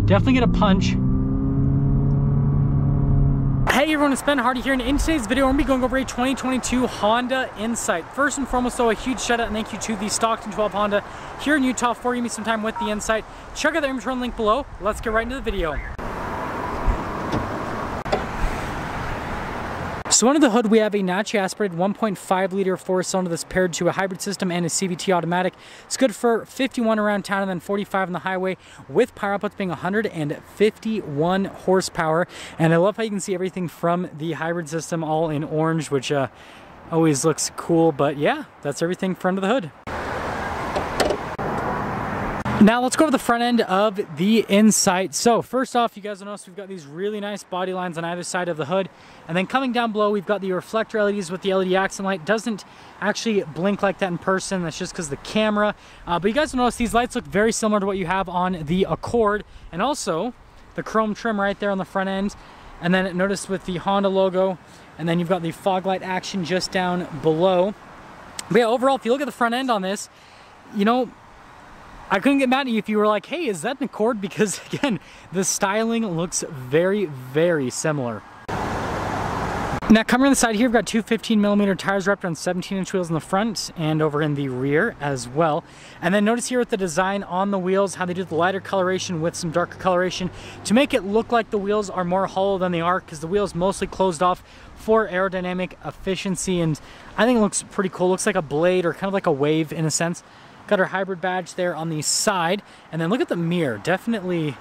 definitely get a punch. Hey everyone, it's Ben Hardy here, and in today's video we're going to be going over a 2022 Honda Insight. First and foremost though, a huge shout out and thank you to the Stockton 12 Honda here in Utah for giving me some time with the Insight. Check out the inventory link below. Let's get right into the video. So under the hood we have a naturally aspirated 1.5 liter 4-cylinder that's paired to a hybrid system and a CVT automatic. It's good for 51 around town and then 45 on the highway, with power outputs being 151 horsepower. And I love how you can see everything from the hybrid system all in orange, which always looks cool. But yeah, that's everything front of the hood. Now let's go to the front end of the Insight. So first off, you guys will notice we've got these really nice body lines on either side of the hood. And then coming down below, we've got the reflector LEDs with the LED accent light. Doesn't actually blink like that in person. That's just because of the camera. But you guys will notice these lights look very similar to what you have on the Accord. And also the chrome trim right there on the front end. And then notice with the Honda logo. And then you've got the fog light action just down below. But yeah, overall, if you look at the front end on this, you know, I couldn't get mad at you if you were like, hey, is that an Accord? Because again, the styling looks very, very similar. Now coming on the side here, we've got two 15mm tires wrapped around 17-inch wheels in the front and over in the rear as well. And then notice here with the design on the wheels, how they do the lighter coloration with some darker coloration to make it look like the wheels are more hollow than they are, because the wheels mostly closed off for aerodynamic efficiency. And I think it looks pretty cool. It looks like a blade or kind of like a wave in a sense. Got our hybrid badge there on the side, and then look at the mirror. Definitely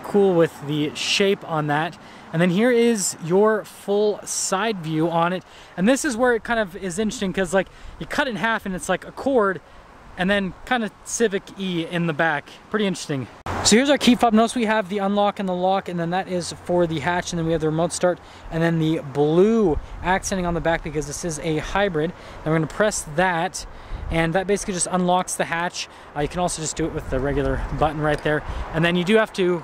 cool with the shape on that. And then here is your full side view on it, and this is where it kind of is interesting, because like you cut it in half and it's like Accord and then kind of Civic E in the back. Pretty interesting. So here's our key fob. Notice we have the unlock and the lock, and then that is for the hatch, and then we have the remote start, and then the blue accenting on the back because this is a hybrid. And we're going to press that, and that basically just unlocks the hatch. You can also just do it with the regular button right there. And then you do have to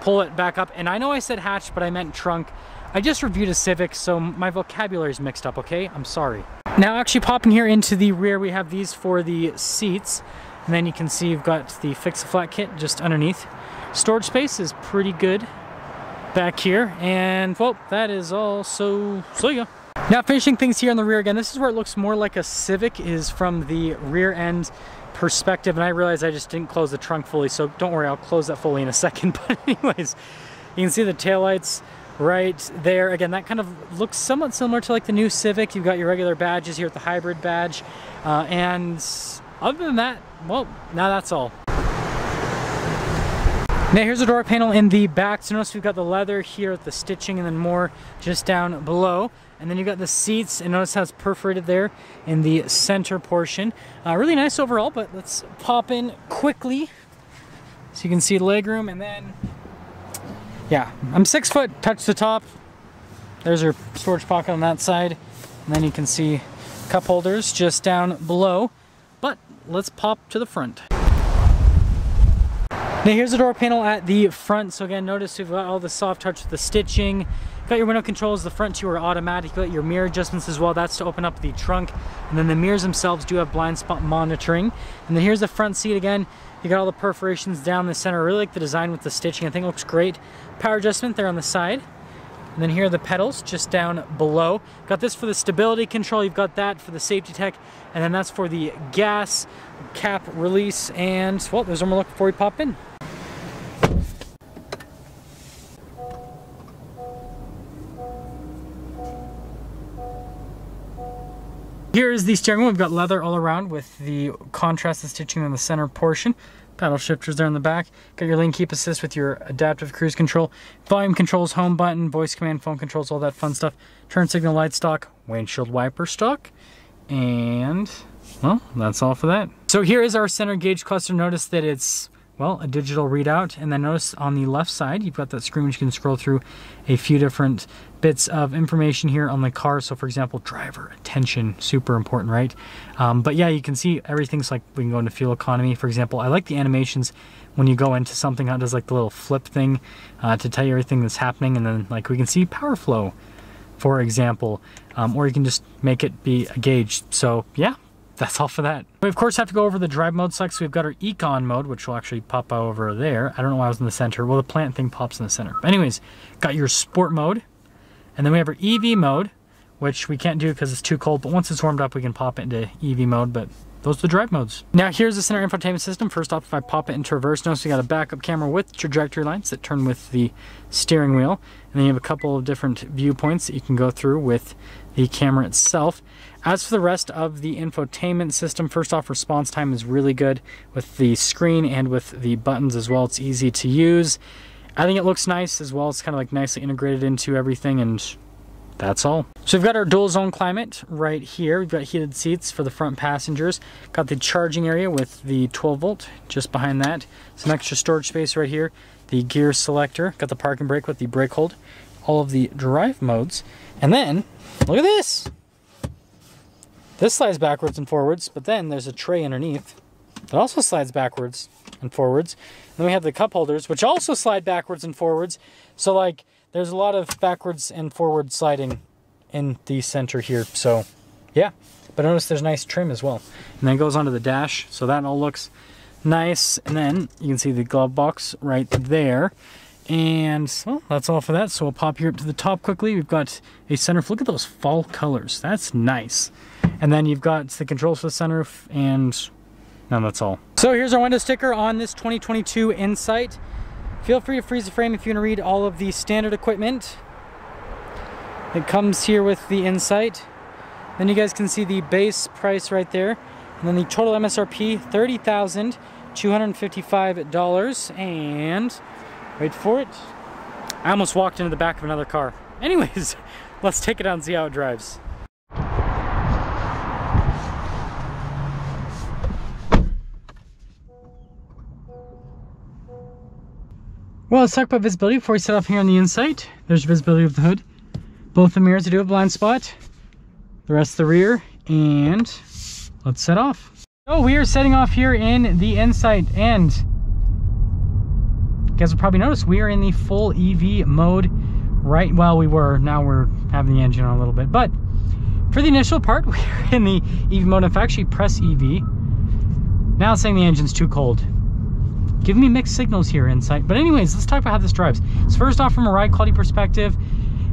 pull it back up. And I know I said hatch, but I meant trunk. I just reviewed a Civic, so my vocabulary is mixed up, okay? I'm sorry. Now actually popping here into the rear, we have these for the seats. And then you can see you've got the fix-a-flat kit just underneath. Storage space is pretty good back here. And well, that is all, so yeah. Now finishing things here on the rear, again, this is where it looks more like a Civic, is from the rear end perspective. And I realize I just didn't close the trunk fully, so don't worry, I'll close that fully in a second. But anyways, you can see the taillights right there. Again, that kind of looks somewhat similar to like the new Civic. You've got your regular badges here with the hybrid badge. And other than that, well, now that's all. Now here's the door panel in the back. So notice we've got the leather here with the stitching and then more just down below. And then you've got the seats, and notice how it's perforated there in the center portion. Really nice overall, but let's pop in quickly so you can see legroom. And then, yeah, I'm 6 foot, touch the top. There's your storage pocket on that side. And then you can see cup holders just down below. But let's pop to the front. Now here's the door panel at the front. So again, notice we've got all the soft touch with the stitching. Got your window controls, the front two are automatic. You got your mirror adjustments as well. That's to open up the trunk. And then the mirrors themselves do have blind spot monitoring. And then here's the front seat again. You got all the perforations down the center. I really like the design with the stitching. I think it looks great. Power adjustment there on the side. And then here are the pedals just down below. Got this for the stability control. You've got that for the safety tech. And then that's for the gas cap release. And well, there's one more look before we pop in. Here is the steering wheel. We've got leather all around with the contrasted stitching on the center portion. Paddle shifters there in the back. Got your lane keep assist with your adaptive cruise control. Volume controls, home button, voice command, phone controls, all that fun stuff. Turn signal light stock, windshield wiper stock. And, well, that's all for that. So here is our center gauge cluster. Notice that it's, well, a digital readout. And then notice on the left side, you've got that screen which you can scroll through a few different bits of information here on the car. So for example, driver attention, super important, right? But yeah, you can see everything's like, we can go into fuel economy. For example, I like the animations when you go into something, how it does like the little flip thing to tell you everything that's happening. And then like we can see power flow, for example, or you can just make it be a gauge. So yeah, that's all for that. We of course have to go over the drive mode select. So we've got our Econ mode, which will actually pop over there. I don't know why I was in the center. Well, the plant thing pops in the center. But anyways, got your sport mode. And then we have our EV mode, which we can't do because it's too cold. But once it's warmed up, we can pop it into EV mode. But those are the drive modes. Now here's the center infotainment system. First off, if I pop it into reverse, notice we got a backup camera with trajectory lights that turn with the steering wheel. And then you have a couple of different viewpoints that you can go through with the camera itself. As for the rest of the infotainment system, first off, response time is really good with the screen and with the buttons as well. It's easy to use. I think it looks nice as well. It's kind of like nicely integrated into everything, and that's all. So we've got our dual zone climate right here. We've got heated seats for the front passengers. Got the charging area with the 12 volt just behind that. Some extra storage space right here. The gear selector. Got the parking brake with the brake hold. All of the drive modes. And then, look at this. This slides backwards and forwards, but then there's a tray underneath that also slides backwards and forwards. And then we have the cup holders, which also slide backwards and forwards. So like, there's a lot of backwards and forward sliding in the center here. So yeah, but notice there's nice trim as well. And then it goes onto the dash. So that all looks nice. And then you can see the glove box right there. And well, that's all for that. So we'll pop here up to the top quickly. We've got a sunroof. Look at those fall colors. That's nice. And then you've got the controls for the sunroof, and now that's all. So here's our window sticker on this 2022 Insight. Feel free to freeze the frame if you want to read all of the standard equipment. It comes here with the Insight. Then you guys can see the base price right there. And then the total MSRP, $30,255. And wait for it. I almost walked into the back of another car. Anyways, let's take it out and see how it drives. Well, let's talk about visibility before we set off here on the Insight. There's visibility of the hood. Both the mirrors do a blind spot. The rest of the rear, and let's set off. So we are setting off here in the Insight, and you guys will probably notice we are in the full EV mode. Right, well, we were. Now we're having the engine on a little bit, but for the initial part, we're in the EV mode. If I actually press EV, now it's saying the engine's too cold. Giving me mixed signals here, Insight. But anyways, let's talk about how this drives. So first off, from a ride quality perspective,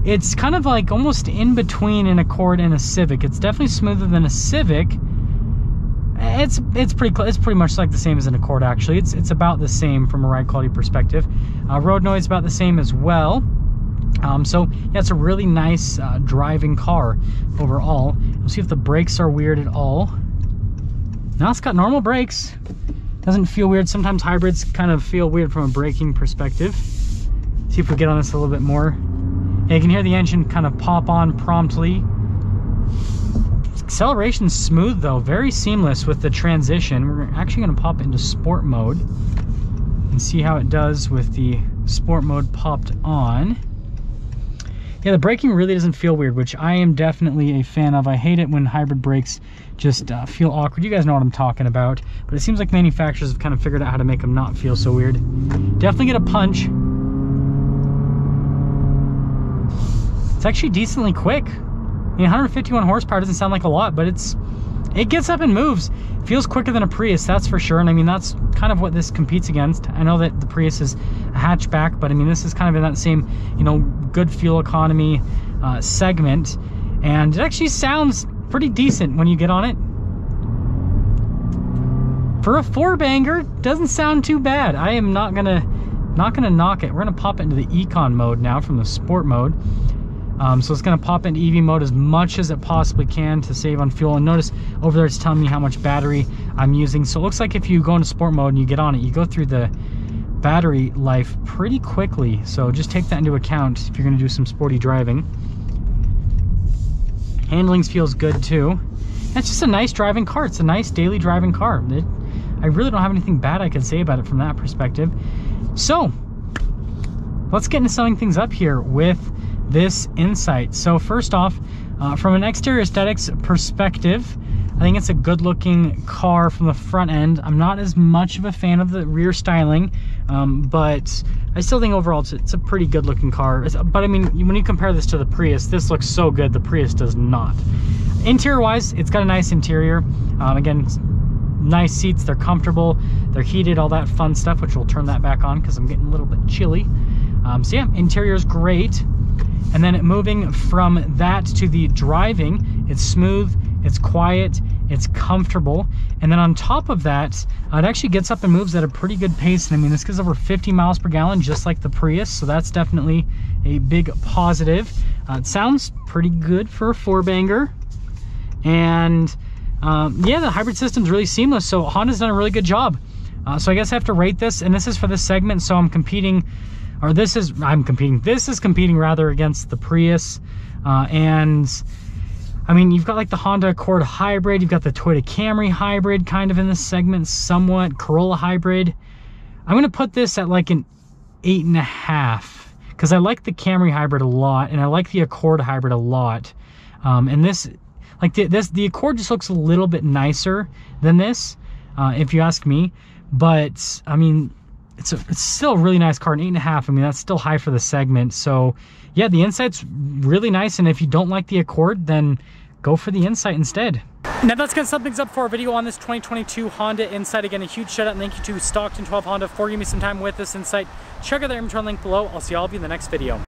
it's kind of like almost in between an Accord and a Civic. It's definitely smoother than a Civic. It's pretty much like the same as an Accord, actually. It's about the same from a ride quality perspective. Road noise about the same as well. So yeah, it's a really nice driving car overall. We'll see if the brakes are weird at all. Now it's got normal brakes. Doesn't feel weird. Sometimes hybrids kind of feel weird from a braking perspective. See if we get on this a little bit more. And you can hear the engine kind of pop on promptly. Acceleration's smooth though, very seamless with the transition. We're actually going to pop into sport mode and see how it does with the sport mode popped on. Yeah, the braking really doesn't feel weird, which I am definitely a fan of. I hate it when hybrid brakes just feel awkward. You guys know what I'm talking about. But it seems like manufacturers have kind of figured out how to make them not feel so weird. Definitely get a punch. It's actually decently quick. I mean, 151 horsepower doesn't sound like a lot, but it gets up and moves. It feels quicker than a Prius, that's for sure. And I mean, that's kind of what this competes against. I know that the Prius is a hatchback, but I mean, this is kind of in that same, you know, good fuel economy segment. And it actually sounds pretty decent when you get on it. For a four-banger, doesn't sound too bad. I am not gonna knock it. We're gonna pop it into the Econ mode now from the sport mode. So it's going to pop into EV mode as much as it possibly can to save on fuel. And notice over there it's telling me how much battery I'm using. So it looks like if you go into sport mode and you get on it, you go through the battery life pretty quickly. So just take that into account if you're going to do some sporty driving. Handling feels good too. It's just a nice driving car. It's a nice daily driving car. I really don't have anything bad I could say about it from that perspective. So let's get into summing things up here with this Insight. So first off, from an exterior aesthetics perspective, I think it's a good looking car from the front end. I'm not as much of a fan of the rear styling, but I still think overall it's a pretty good looking car. But I mean, when you compare this to the Prius, this looks so good. The Prius does not. Interior wise, it's got a nice interior. Again, nice seats, they're comfortable, they're heated, all that fun stuff, which we'll turn that back on because I'm getting a little bit chilly. So yeah, interior is great. And then moving from that to the driving, it's smooth, it's quiet, it's comfortable. And then on top of that, it actually gets up and moves at a pretty good pace. And I mean, this goes over 50 miles per gallon, just like the Prius. So that's definitely a big positive. It sounds pretty good for a four-banger. And yeah, the hybrid system's really seamless. So Honda's done a really good job. So I guess I have to rate this, and this is for this segment. So I'm competing, or this is competing rather against the Prius. And I mean, you've got like the Honda Accord hybrid, you've got the Toyota Camry hybrid kind of in this segment somewhat, Corolla hybrid. I'm gonna put this at like an 8.5 because I like the Camry hybrid a lot and I like the Accord hybrid a lot. And this, like the Accord just looks a little bit nicer than this, if you ask me. But I mean, it's still a really nice car, an 8.5. I mean, that's still high for the segment. So yeah, the Insight's really nice. And if you don't like the Accord, then go for the Insight instead. Now that's gonna sum things up for our video on this 2022 Honda Insight. Again, a huge shout out and thank you to Stockton 12 Honda for giving me some time with this Insight. Check out their inventory link below. I'll see all of you in the next video.